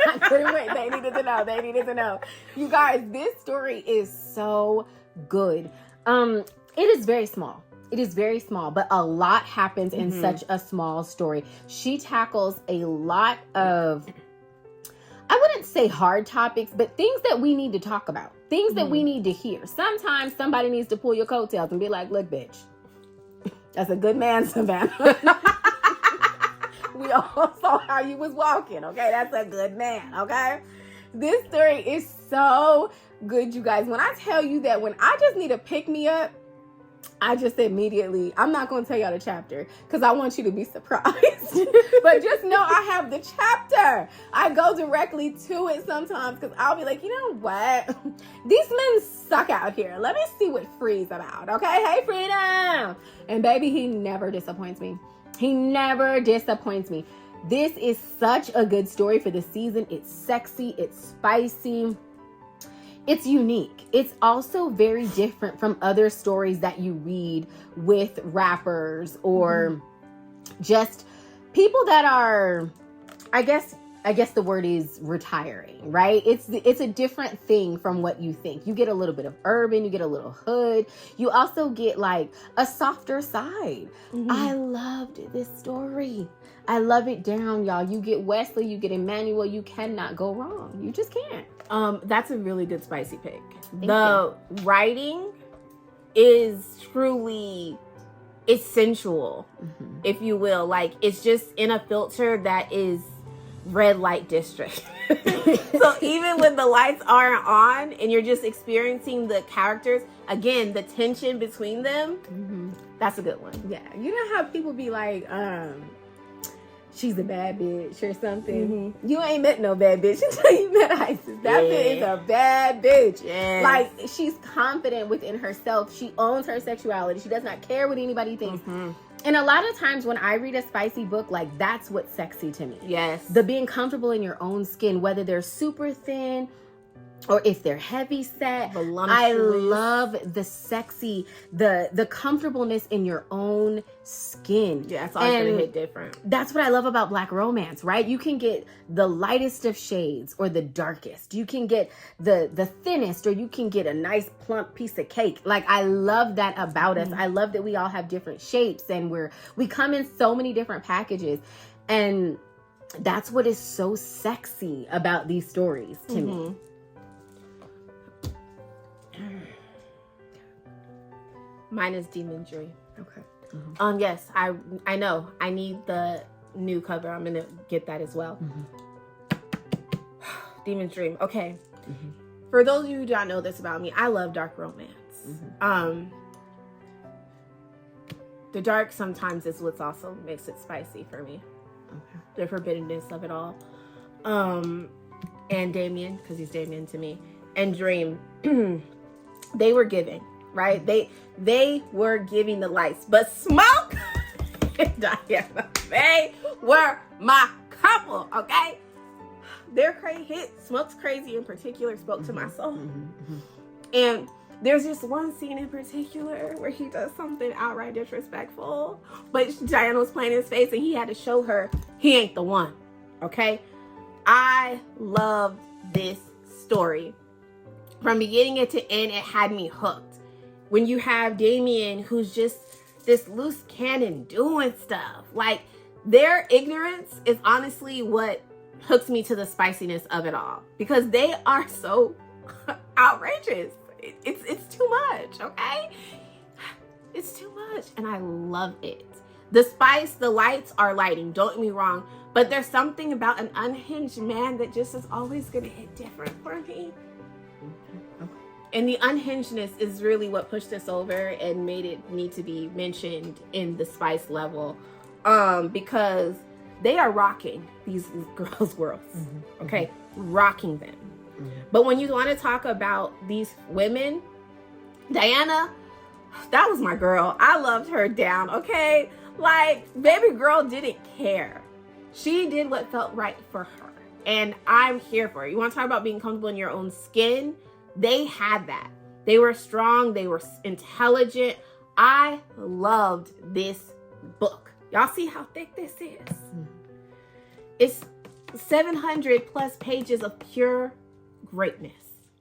I couldn't wait. They needed to know. You guys, this story is so good. It is very small. It is very small, but a lot happens in such a small story. She tackles a lot of, I wouldn't say hard topics, but things that we need to talk about. Things that we need to hear. Sometimes somebody needs to pull your coattails and be like, look, bitch, that's a good man, Savannah. We all saw how you was walking, okay? That's a good man, okay? This story is so good, you guys. When I tell you that when I just need a pick-me-up, I just immediately, I'm not going to tell y'all the chapter because I want you to be surprised. But just know I have the chapter. I go directly to it sometimes because I'll be like, you know what? These men suck out here. Let me see what Free's about. Okay? Hey, Freedom. And baby, he never disappoints me. He never disappoints me. This is such a good story for the season. It's sexy. It's spicy. It's unique. It's also very different from other stories that you read with rappers or just people that are, I guess the word is retiring, right? It's a different thing from what you think. You get a little bit of urban, you get a little hood. You also get like a softer side. I loved this story. I love it down, y'all. You get Wesley, you get Emmanuel. You cannot go wrong. You just can't. That's a really good spicy pick. The writing is truly, it's sensual, if you will. Like, it's just in a filter that is red light district. So even when the lights aren't on and you're just experiencing the characters, again, the tension between them, that's a good one. Yeah. You know how people be like, she's a bad bitch or something. You ain't met no bad bitch until you met Isis. That bitch is a bad bitch. Yes. Like, she's confident within herself. She owns her sexuality. She does not care what anybody thinks. And a lot of times when I read a spicy book, like, that's what's sexy to me. Yes. The being comfortable in your own skin, whether they're super thin or if they're heavy set. I love the sexy, the comfortableness in your own skin. Yeah, it's always gonna hit different. That's what I love about Black romance, right? You can get the lightest of shades or the darkest. You can get the thinnest, or you can get a nice plump piece of cake. Like, I love that about us. I love that we all have different shapes and we come in so many different packages. And that's what is so sexy about these stories to me. Mine is Demon Dream. Okay. Yes, I know. I need the new cover. I'm gonna get that as well. Demon Dream. Okay. For those of you who don't know this about me, I love dark romance. The dark sometimes is what's also makes it spicy for me. The forbiddenness of it all. And Damien, because he's Damien to me, and Dream, they were giving. Right? They were giving the lights. But Smoke and Diana, they were my couple, okay? Their crazy hit, Smoke's Crazy in particular, spoke to my soul. And there's just one scene in particular where he does something outright disrespectful. But Diana was playing his face and he had to show her he ain't the one, okay? I love this story. From beginning it to end, it had me hooked. when you have Damien, who's just this loose cannon doing stuff. Like, their ignorance is honestly what hooks me to the spiciness of it all, because they are so outrageous. It's too much, okay? It's too much, and I love it. The spice, the lights are lighting, don't get me wrong, but there's something about an unhinged man that just is always gonna hit different for me. And the unhingedness is really what pushed us over and made it need to be mentioned in the spice level, because they are rocking these girls' worlds, okay? Rocking them. But when you want to talk about these women, Diana, that was my girl. I loved her down, okay? Like, baby girl didn't care. She did what felt right for her. And I'm here for it. You want to talk about being comfortable in your own skin? They had that. They were strong. They were intelligent. I loved this book. Y'all see how thick this is? It's 700 plus pages of pure greatness,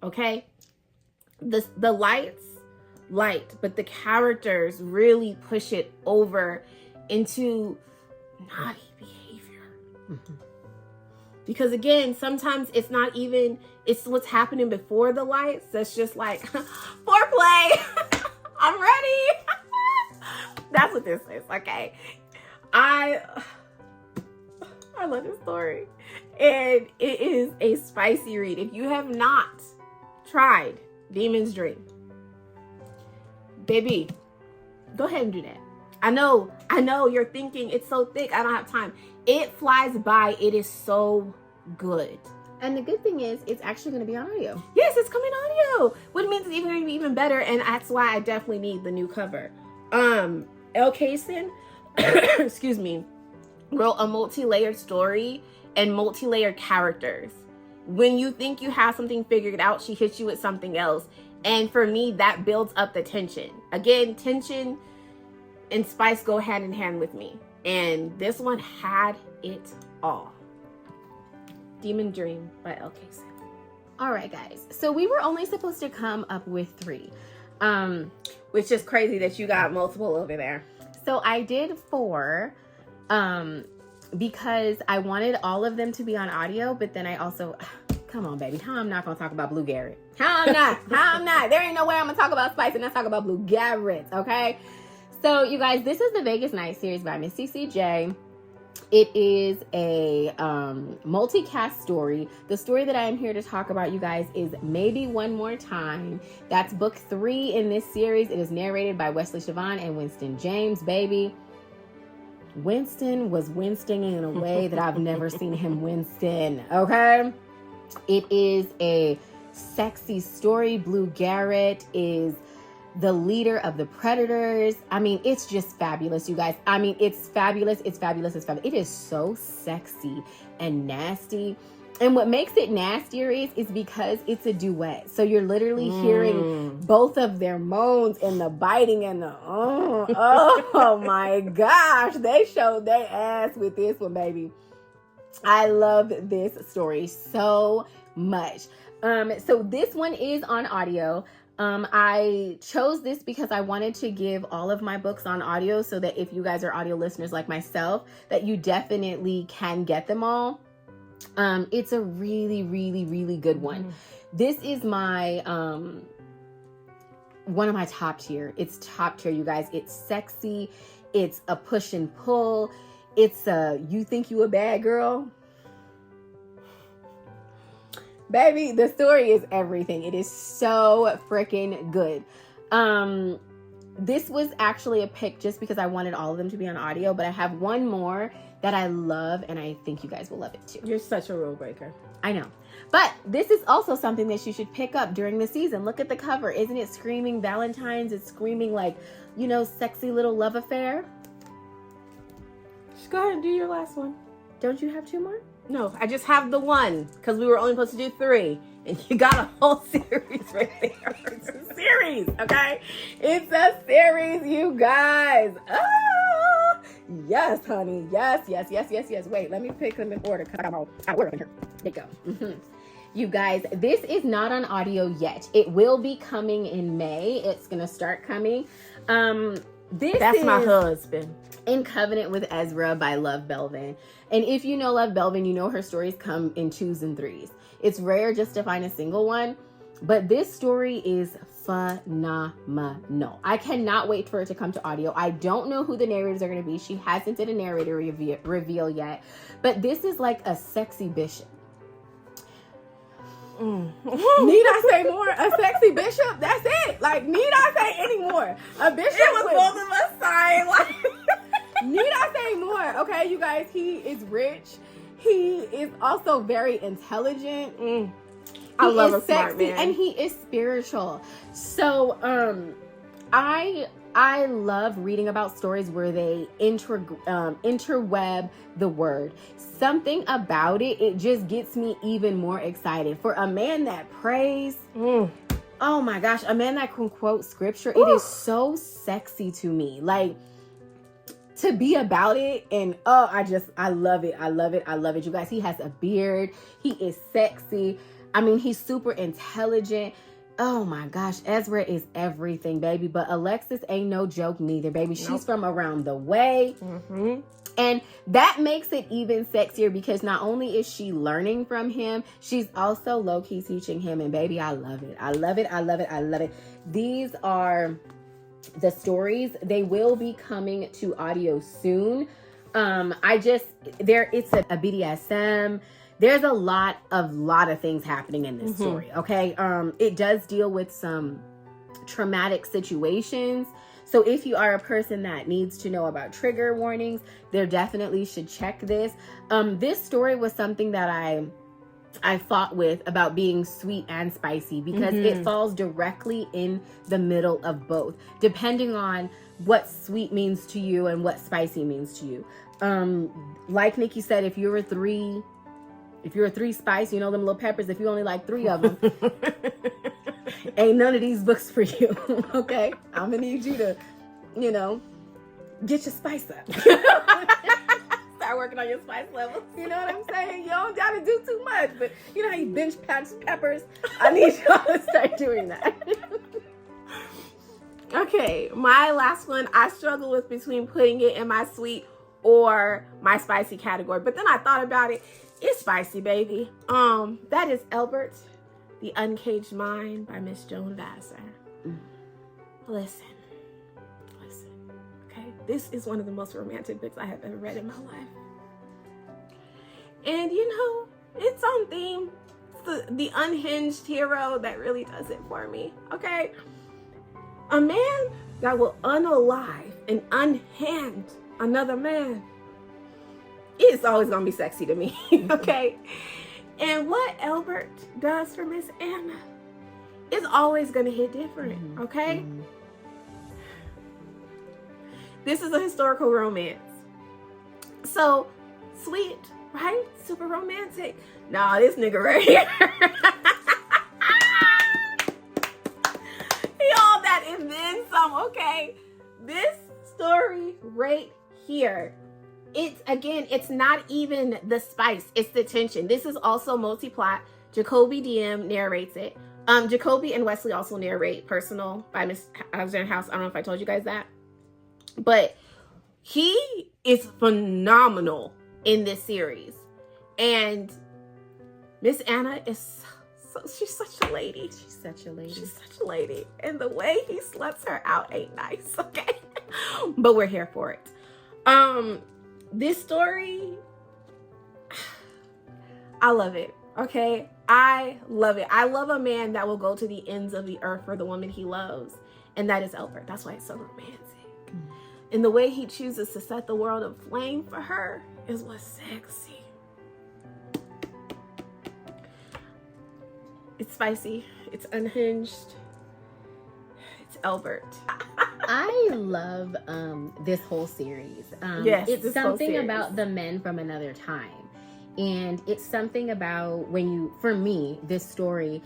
okay? The lights light, but the characters really push it over into naughty behavior. Because again, sometimes it's not even, it's what's happening before the lights that's just like, foreplay, I'm ready. That's what this is, okay? I love this story. And it is a spicy read. If you have not tried Demon's Dream, baby, go ahead and do that. I know you're thinking it's so thick, I don't have time. It flies by. It is so good. And the good thing is, it's actually going to be on audio. Yes, it's coming audio, which means it's even going to be even better. And that's why I definitely need the new cover. Elle Kaysen, excuse me, wrote a multi-layered story and multi-layered characters. When you think you have something figured out, she hits you with something else. And for me, that builds up the tension. Again, tension and spice go hand in hand with me. And this one had it all. Demon Dream by Elle Kaysen. All right, guys. So we were only supposed to come up with 3. Which is crazy that you got multiple over there. So I did 4. Because I wanted all of them to be on audio, but then I also, come on, baby, how I'm not gonna talk about Blue Garrett? How I'm not? There ain't no way I'm gonna talk about Spice and not talk about Blue Garrett, okay? So, you guys, this is the Vegas Night series by Miss CCJ. It is a multicast story. The story that I am here to talk about, you guys, is Maybe One More Time. That's book 3 in this series. It is narrated by Wesley Siobhan and Winston James, baby. Winston was Winston in a way that I've never seen him Winston, okay? It is a sexy story. Blue Garrett is the leader of the Predators. I mean, it's just fabulous, you guys. I mean, it's fabulous. It's fabulous. It's fabulous. It is so sexy and nasty. And what makes it nastier is because it's a duet. So you're literally hearing both of their moans and the biting and the, oh my gosh. They showed their ass with this one, baby. I love this story so much. So this one is on audio. I chose this because I wanted to give all of my books on audio so that if you guys are audio listeners like myself, that you definitely can get them all. It's a really, really, really good one. This is my, one of my top tier. It's top tier, you guys. It's sexy. It's a push and pull. It's a, you think you a bad girl? Baby, the story is everything. It is so freaking good. This was actually a pick just because I wanted all of them to be on audio, but I have one more that I love, and I think you guys will love it too. You're such a rule breaker. I know. But this is also something that you should pick up during the season. Look at the cover. Isn't it screaming Valentine's? It's screaming like, you know, sexy little love affair. Just go ahead and do your last one. Don't you have 2 more? No, I just have the one because we were only supposed to do 3. And you got a whole series right there. It's a series, okay? It's a series, you guys. Ah, yes, honey. Yes. Wait, let me pick them in order because I'm out of order in here. There you go. You guys, this is not on audio yet. It will be coming in May. It's gonna start coming. That's my husband. In Covenant with Ezra by Love Belvin. And if you know Love Belvin, you know her stories come in 2s and 3s. It's rare just to find a single one, but this story is phenomenal. I cannot wait for it to come to audio. I don't know who the narrators are going to be. She hasn't did a narrator reveal yet, but this is like a sexy bishop. Need I say more? A sexy bishop? That's it. Like, need I say any more? A bishop? It was both of us sighing. Like, need I say more? Okay, you guys, he is rich. He is also very intelligent. I love a sexy, smart man. and he is spiritual. So, I love reading about stories where they interweb the word. Something about it just gets me even more excited. For a man that prays, oh my gosh, a man that can quote scripture, it is so sexy to me. Like, to be about it, and I love it. I love it. I love it. You guys, he has a beard. He is sexy. I mean, he's super intelligent. Oh my gosh, Ezra is everything, baby. But Alexis ain't no joke neither, baby. She's from around the way. And that makes it even sexier because not only is she learning from him, she's also low-key teaching him. And baby, I love it. I love it. I love it. I love it. These are the stories. They will be coming to audio soon. It's a BDSM. There's a lot of things happening in this story, okay? It does deal with some traumatic situations. So if you are a person that needs to know about trigger warnings, there definitely should check this. This story was something that I fought with about being sweet and spicy because it falls directly in the middle of both, depending on what sweet means to you and what spicy means to you. Like Nikki said, if you're a three spice, you know them little peppers, if you only like 3 of them, ain't none of these books for you, okay? I'm gonna need you to, get your spice up. Start working on your spice levels. You know what I'm saying? You don't gotta do too much, but you know how you bench press peppers? I need y'all to start doing that. Okay, my last one, I struggle with between putting it in my sweet or my spicy category, but then I thought about it. It's spicy, baby. That is Elbert, The Uncaged Mind by Miss Joan Vassar. Listen. Okay, this is one of the most romantic books I have ever read in my life. And it's on theme. It's the unhinged hero that really does it for me. Okay, a man that will unalive and unhand another man. It's always gonna be sexy to me, okay? And what Albert does for Miss Anna is always gonna hit different, okay? This is a historical romance. So, sweet, right? Super romantic. Nah, this nigga right here. He all that and then some, okay? This story right here. It's not even the spice, it's the tension. This is also multi-plot. Jacoby DM narrates it. Jacoby and Wesley also narrate Personal by Miss Alexander House. I don't know if I told you guys that. But he is phenomenal in this series. And Miss Anna is she's such a lady. She's such a lady. And the way he sluts her out ain't nice, okay? But we're here for it. This story, I love it, okay? I love it. I love a man that will go to the ends of the earth for the woman he loves. And that is Albert. That's why it's so romantic. And the way he chooses to set the world aflame for her is what's sexy. It's spicy. It's unhinged. It's Albert. I love this whole series. It's something about the men from another time. And it's something about for me, this story,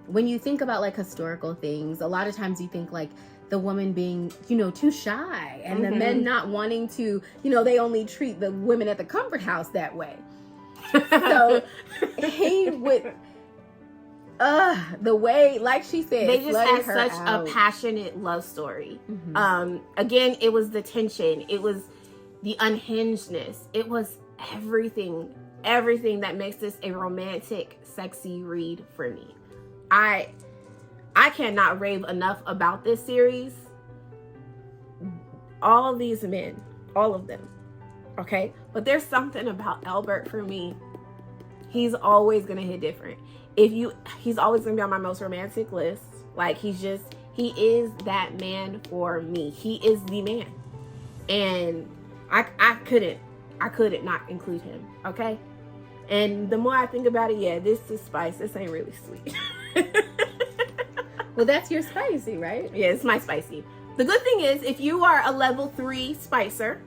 when you think about like historical things, a lot of times you think like the woman being, too shy and the men not wanting to, they only treat the women at the comfort house that way. So The way, like she said, they just had such out. a passionate love story. Again, it was the tension, it was the unhingedness, it was everything that makes this a romantic, sexy read for me. I cannot rave enough about this series. All these men, all of them, okay? But there's something about Albert for me. He's always gonna hit different. He's always gonna be on my most romantic list. Like, he is that man for me. He is the man. And I couldn't not include him, okay? And the more I think about it, yeah, this is spice. This ain't really sweet. Well, that's your spicy, right? Yeah, it's my spicy. The good thing is, if you are a level 3 spicer,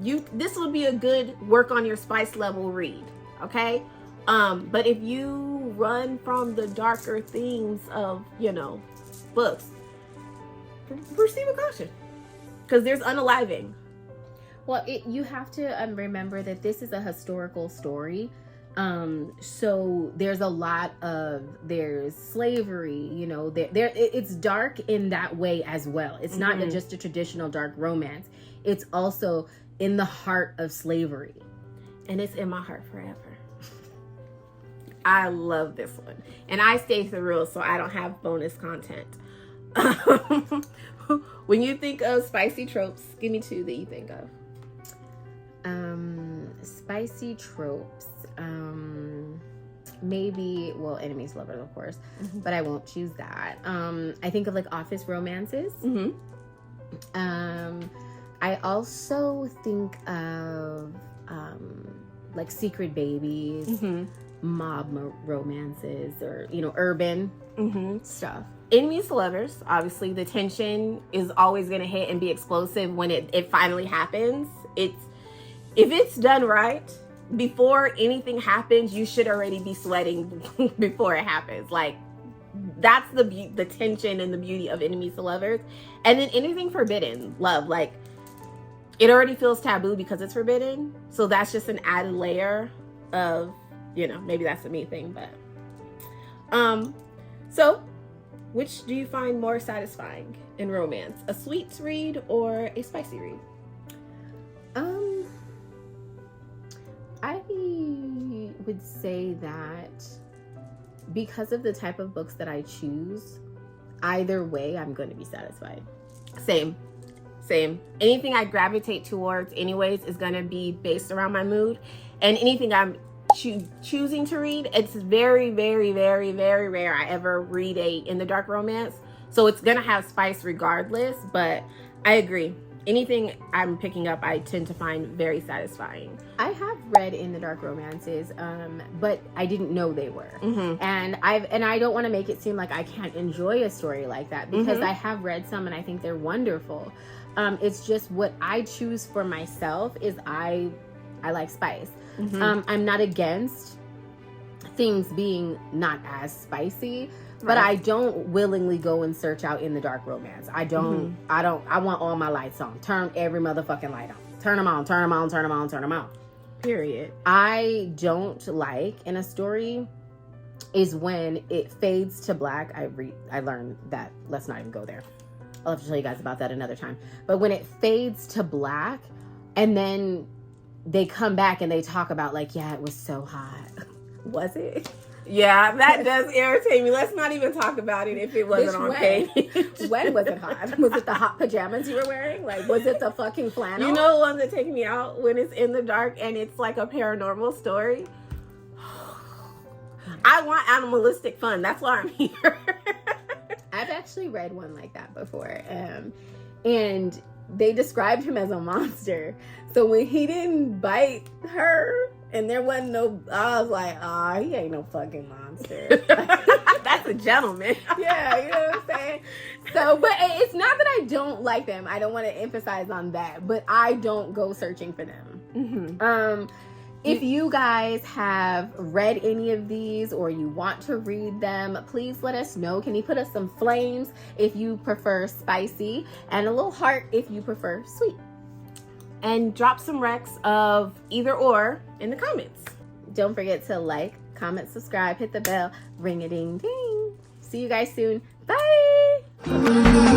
this would be a good work on your spice level read, okay? But if you run from the darker themes of, books, proceed with caution, because there's unaliving. Well, you have to remember that this is a historical story. So there's a lot of, there's slavery, it's dark in that way as well. It's not just a traditional dark romance. It's also in the heart of slavery. And it's in my heart forever. I love this one. And I stay through, so I don't have bonus content. When you think of spicy tropes, give me 2 that you think of. Spicy tropes. Maybe, well, enemies to lovers, of course, but I won't choose that. I think of like office romances. I also think of like secret babies, mob romances, or urban stuff. Enemies to lovers, obviously the tension is always going to hit and be explosive when it finally happens. If it's done right, before anything happens, you should already be sweating before it happens. Like, that's the tension and the beauty of enemies to lovers. And then anything forbidden love, like, it already feels taboo because it's forbidden. So that's just an added layer of, maybe that's a me thing, but so which do you find more satisfying in romance? A sweet read or a spicy read? I would say that because of the type of books that I choose, either way, I'm going to be satisfied. Same. Anything I gravitate towards anyways is going to be based around my mood. And anything I'm choosing to read, it's very, very, very, very rare I ever read a in the dark romance. So it's going to have spice regardless, but I agree. Anything I'm picking up, I tend to find very satisfying. I have read in the dark romances, but I didn't know they were. And I don't want to make it seem like I can't enjoy a story like that, because I have read some and I think they're wonderful. It's just what I choose for myself is I like spice. I'm not against things being not as spicy, but I don't willingly go and search out in the dark romance. I want all my lights on. Turn every motherfucking light on. Turn them on. Period. I don't like in a story is when it fades to black. I learned that. Let's not even go there. I'll have to tell you guys about that another time. But when it fades to black and then they come back and they talk about like, yeah, it was so hot. Was it? Yeah, that does irritate me. Let's not even talk about it if it wasn't on page. When was it hot? Was it the hot pajamas you were wearing? Like, was it the fucking flannel? You know the ones that take me out when it's in the dark and it's like a paranormal story? I want animalistic fun. That's why I'm here. I've actually read one like that before. And they described him as a monster. So when he didn't bite her and there wasn't no, I was like, he ain't no fucking monster. That's a gentleman. Yeah, you know what I'm saying? So, but it's not that I don't like them. I don't want to emphasize on that, but I don't go searching for them. If you guys have read any of these or you want to read them, please let us know. Can you put us some flames if you prefer spicy, and a little heart if you prefer sweet? And drop some recs of either or in the comments. Don't forget to like, comment, subscribe, hit the bell, ring a ding ding. See you guys soon. Bye.